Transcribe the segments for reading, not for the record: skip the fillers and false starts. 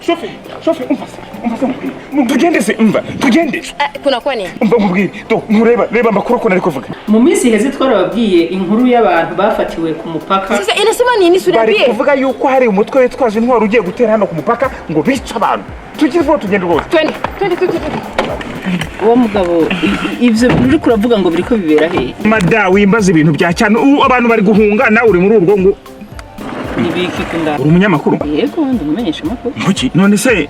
Shofi umva tugende se umva tugende kuna kwani umva nkubwire to nureba amakuru ko nari kuvuga mu minsi heze twarababwiye inkuru y'abantu bafatiwe ku mupaka sasa inasema nini surabie bari kuvuga yuko hari umutwe witwaje intwaro ugiye gutera hano ku mupaka ngo bice abantu tugiye tugende rwose twende uwo mugabo ivyo uri kuravuga ngo biriko bibera he mada wimbaza ibintu bya cyane abantu bari guhunga nawe uri muri urwo ngo nibiki kunda uri umunyamakuru yego ndumenyesha amakuru muki none se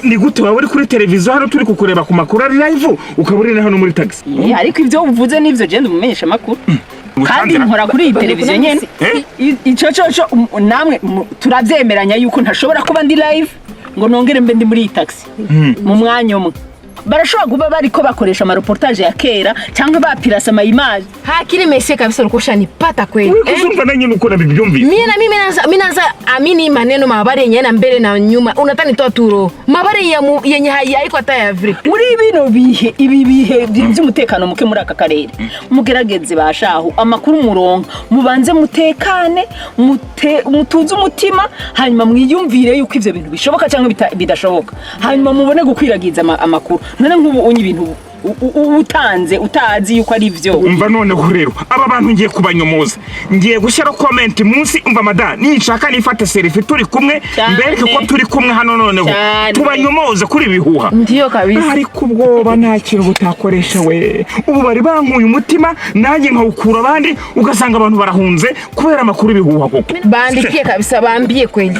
ni gute wawe uri kuri televiziyo hano turi kukureba ku makuru ari live ukaburi hano muri taxi ariko ivyo uvuze nivyo je ndumenyesha amakuru kandi nkora kuri iyi televiziyo nyene ico namwe turavyemeranya yuko ntashobora kuba ndi live ngo nongere mbe ndi muri iyi taxi mu mwanya umwe barashobora kuba bariko bakoresha ama reportage ya kera cyangwa bapirasa ama image hakiri mese kabisa ukosha nipata kweli kuzumva nanyi nuko nabibyumvise mimi naanza amini maneno mabare yenye na mbele na nyuma unatani toa turo mabare yenye haiko hata ya vile muri bino bihe ibi bihe by'umutekano muke muri aka karere mugerageze bashaho amakuru muronka mubanze mutekane mutuze umutima hanyuma mwiyumvire yuko ivyo bintu bishoboka cyangwa bidashoboka hanyuma mubone gukwiragiza amakuru none nk'ubu unyi ibintu utanze utazi yuko ari byo umva none rero aba bantu ngiye kubanyomoza ngiye gushyira comment munsi umva mada ninshaka nifate selfie turi kumwe mbereke ko turi kumwe hano noneho tubanyomoza kuri bihuha ndiyo kabisa ariko ubwoba nta kintu butakoresha we ubu bari bankuye umutima nanjye nkawukura abandi ugasanga abantu barahunze kubera amakuru bihuha koko bandikiye kabisa bambie kweli